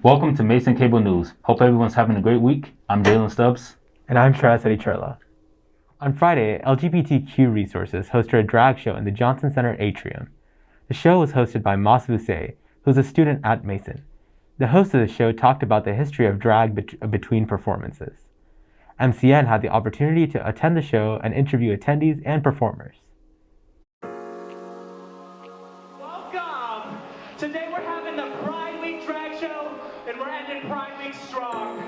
Welcome to Mason Cable News. Hope everyone's having a great week. I'm Jalen Stubbs. And I'm Shreyas Adicherla. On Friday, LGBTQ Resources hosted a drag show in the Johnson Center atrium. The show was hosted by Mas Vuse, who's a student at Mason. The host of the show talked about the history of drag between performances. MCN had the opportunity to attend the show and interview attendees and performers. Welcome! Today we're having the Pride Week drag show, and we're ending Pride Week strong.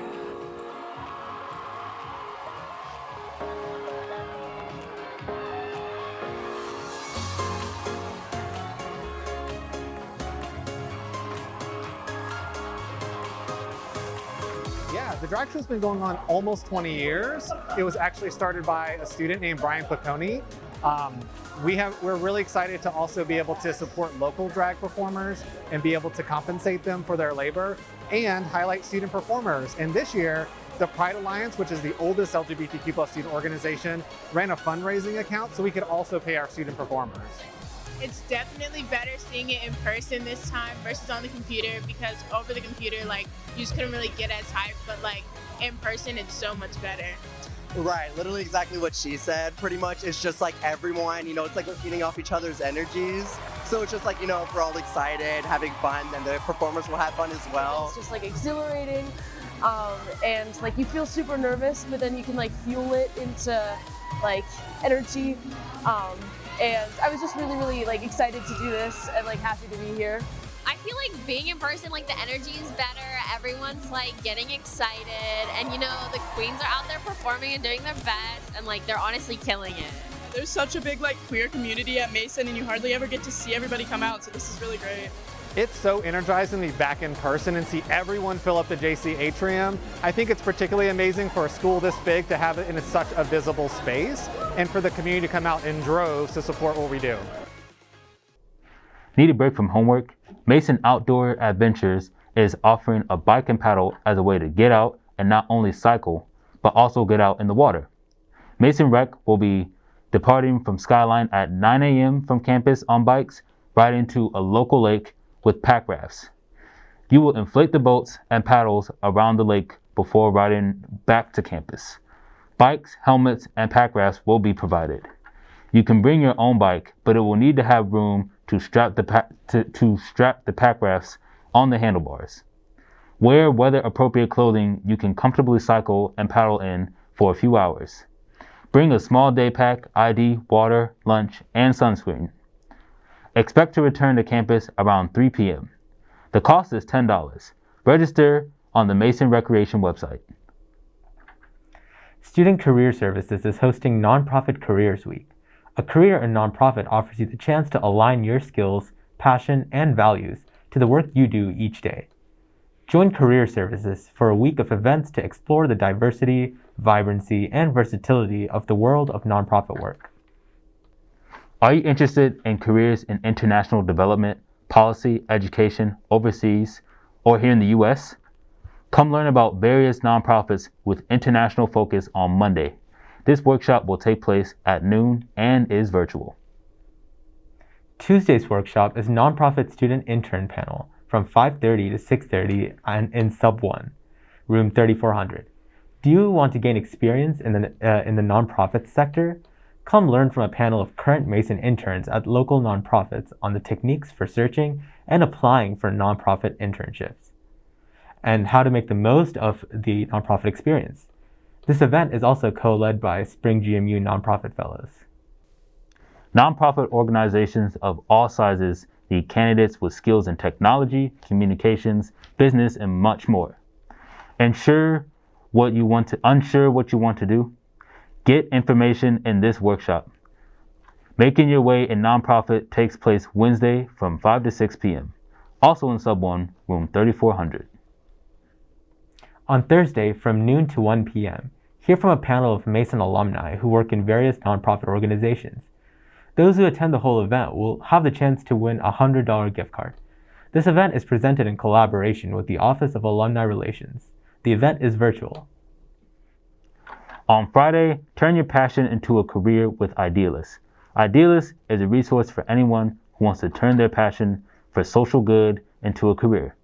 Yeah, the drag show's been going on almost 20 years. It was actually started by a student named Brian Placoni. We're really excited to also be able to support local drag performers and be able to compensate them for their labor and highlight student performers. And this year, the Pride Alliance, which is the oldest LGBTQ+ student organization, ran a fundraising account so we could also pay our student performers. It's definitely better seeing it in person this time versus on the computer, because over the computer, like, you just couldn't really get as hyped, but like in person, it's so much better. Right, literally exactly what she said. Pretty much it's just like everyone, it's like we're feeding off each other's energies. So it's just like, if we're all excited, having fun, then the performers will have fun as well. It's just like exhilarating, and like you feel super nervous, but then you can like fuel it into like energy. And I was just really like excited to do this and like happy to be here. I feel like being in person, like the energy is better. Everyone's like getting excited, and the queens are out there performing and doing their best, and like they're honestly killing it. There's such a big like queer community at Mason, and you hardly ever get to see everybody come out, so this is really great. It's so energizing to be back in person and see everyone fill up the JC atrium. I think it's particularly amazing for a school this big to have it in such a visible space and for the community to come out in droves to support what we do. Need a break from homework? Mason Outdoor Adventures is offering a bike and paddle as a way to get out and not only cycle, but also get out in the water. Mason Rec will be departing from Skyline at 9 a.m. from campus on bikes, riding to a local lake with pack rafts. You will inflate the boats and paddles around the lake before riding back to campus. Bikes, helmets, and pack rafts will be provided. You can bring your own bike, but it will need to have room to strap the pack rafts on the handlebars. Wear weather-appropriate clothing you can comfortably cycle and paddle in for a few hours. Bring a small day pack, ID, water, lunch, and sunscreen. Expect to return to campus around 3 p.m. The cost is $10. Register on the Mason Recreation website. Student Career Services is hosting Nonprofit Careers Week. A career in nonprofit offers you the chance to align your skills, passion, and values to the work you do each day. Join Career Services for a week of events to explore the diversity, vibrancy, and versatility of the world of nonprofit work. Are you interested in careers in international development, policy, education, overseas, or here in the U.S.? Come learn about various nonprofits with international focus on Monday. This workshop will take place at noon and is virtual. Tuesday's workshop is Nonprofit Student Intern Panel from 5:30 to 6:30 and in Sub 1, room 3400. Do you want to gain experience in the nonprofit sector? Come learn from a panel of current Mason interns at local nonprofits on the techniques for searching and applying for nonprofit internships, and how to make the most of the nonprofit experience. This event is also co-led by Spring GMU Nonprofit Fellows. Nonprofit organizations of all sizes need candidates with skills in technology, communications, business, and much more. Unsure what you want to do? Get information in this workshop. Making Your Way in Nonprofit takes place Wednesday from 5 to 6 p.m. Also in Sub 1, room 3400. On Thursday from noon to 1 p.m., hear from a panel of Mason alumni who work in various nonprofit organizations. Those who attend the whole event will have the chance to win a $100 gift card. This event is presented in collaboration with the Office of Alumni Relations. The event is virtual. On Friday, turn your passion into a career with Idealist. Idealist is a resource for anyone who wants to turn their passion for social good into a career.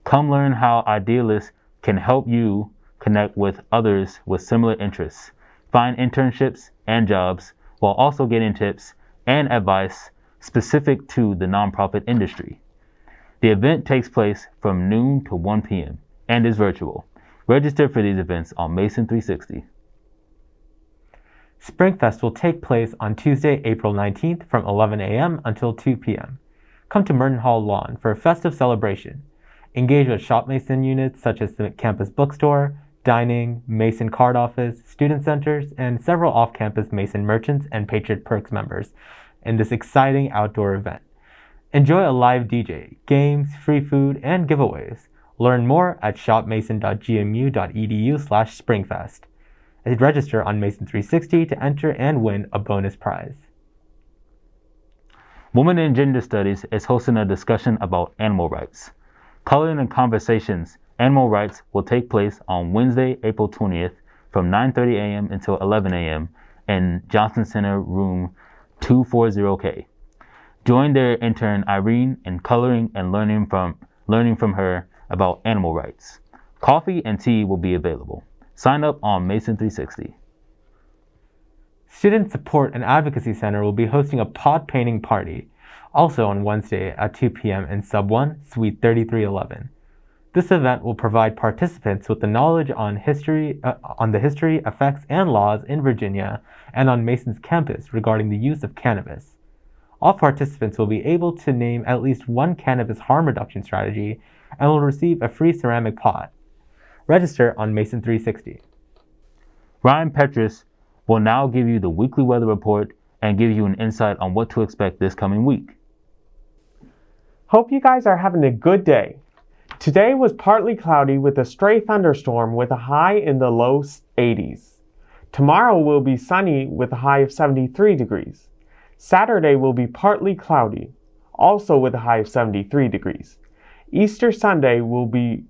Come learn how Idealists can help you connect with others with similar interests, find internships and jobs, while also getting tips and advice specific to the nonprofit industry. The event takes place from noon to 1 p.m. and is virtual. Register for these events on Mason 360. Springfest will take place on Tuesday, April 19th from 11 a.m. until 2 p.m. Come to Merton Hall Lawn for a festive celebration. Engage with Shop Mason units such as the campus bookstore, dining, Mason card office, student centers, and several off-campus Mason merchants and Patriot Perks members in this exciting outdoor event. Enjoy a live DJ, games, free food, and giveaways. Learn more at shopmason.gmu.edu/springfest. Register on Mason 360 to enter and win a bonus prize. Women in Gender Studies is hosting a discussion about animal rights. Coloring and Conversations Animal Rights will take place on Wednesday, April 20th from 9:30 a.m. until 11 a.m. in Johnson Center Room 240K. Join their intern Irene in coloring and learning from her about animal rights. Coffee and tea will be available. Sign up on Mason 360. Student Support and Advocacy Center will be hosting a pot painting party, also on Wednesday at 2 p.m. in Sub 1, Suite 3311. This event will provide participants with the knowledge on the history, effects, and laws in Virginia and on Mason's campus regarding the use of cannabis. All participants will be able to name at least one cannabis harm reduction strategy and will receive a free ceramic pot. Register on Mason 360. Ryan Petrus will now give you the weekly weather report and give you an insight on what to expect this coming week. Hope you guys are having a good day. Today was partly cloudy with a stray thunderstorm with a high in the low 80s. Tomorrow will be sunny with a high of 73 degrees. Saturday will be partly cloudy, also with a high of 73 degrees. Easter Sunday will be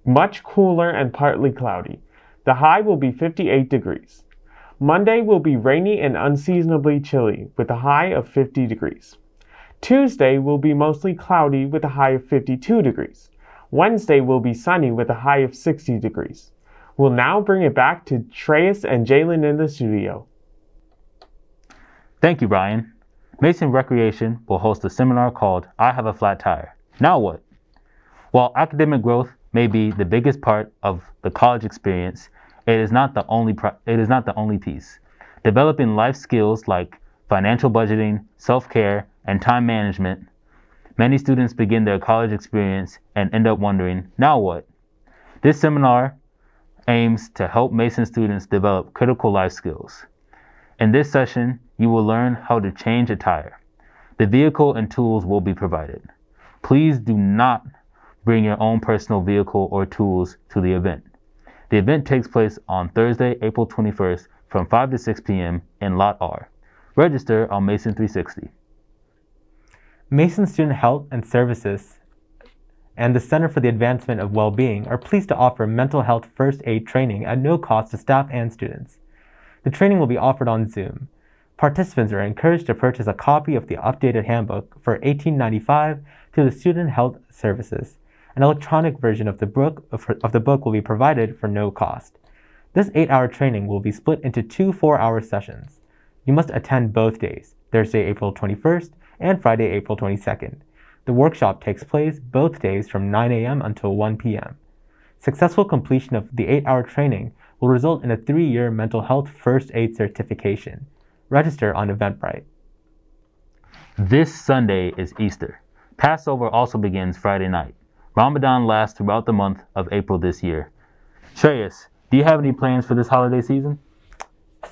much cooler and partly cloudy. The high will be 58 degrees. Monday will be rainy and unseasonably chilly with a high of 50 degrees. Tuesday will be mostly cloudy with a high of 52 degrees. Wednesday will be sunny with a high of 60 degrees. We'll now bring it back to Shreyas and Jalen in the studio. Thank you, Ryan. Mason Recreation will host a seminar called I Have a Flat Tire. Now what? While academic growth may be the biggest part of the college experience, it is not the only piece. Developing life skills like financial budgeting, self-care, and time management. Many students begin their college experience and end up wondering, now what? This seminar aims to help Mason students develop critical life skills. In this session, you will learn how to change a tire. The vehicle and tools will be provided. Please do not bring your own personal vehicle or tools to the event. The event takes place on Thursday, April 21st from 5 to 6 p.m. in Lot R. Register on Mason 360. Mason Student Health and Services and the Center for the Advancement of Well-Being are pleased to offer mental health first aid training at no cost to staff and students. The training will be offered on Zoom. Participants are encouraged to purchase a copy of the updated handbook for $18.95 through the Student Health Services. An electronic version of the book will be provided for no cost. This 8-hour training will be split into 2 4-hour sessions. You must attend both days, Thursday, April 21st and Friday, April 22nd. The workshop takes place both days from 9 a.m. until 1 p.m. Successful completion of the 8-hour training will result in a 3-year mental health first aid certification. Register on Eventbrite. This Sunday is Easter. Passover also begins Friday night. Ramadan lasts throughout the month of April this year. Shreyas, do you have any plans for this holiday season?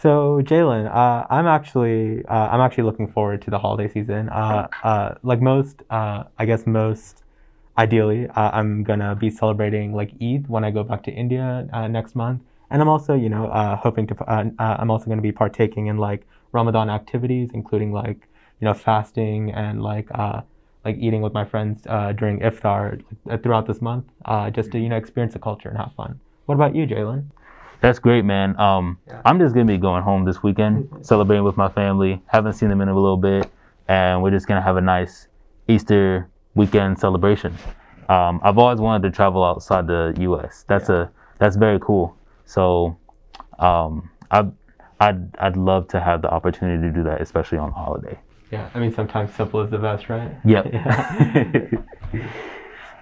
So Jalen, I'm actually looking forward to the holiday season. Like most ideally, I'm gonna be celebrating like Eid when I go back to India next month, and I'm also I'm also gonna be partaking in like Ramadan activities, including like fasting and like eating with my friends during iftar throughout this month, just to experience the culture and have fun. What about you, Jalen? That's great, man. I'm just gonna be going home this weekend, celebrating with my family. Haven't seen them in a little bit, and we're just gonna have a nice Easter weekend celebration. I've always wanted to travel outside the U.S. That's very cool. So I'd love to have the opportunity to do that, especially on holiday. Yeah, I mean, sometimes simple is the best, right? Yep.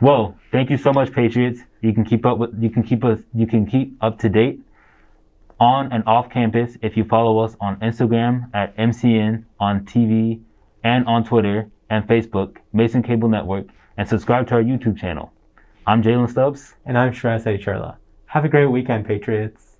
Well, thank you so much, Patriots. You can keep up to date on and off campus if you follow us on Instagram at MCN, on TV, and on Twitter and Facebook, Mason Cable Network, and subscribe to our YouTube channel. I'm Jalen Stubbs. And I'm Shreyas Adicherla. Have a great weekend, Patriots.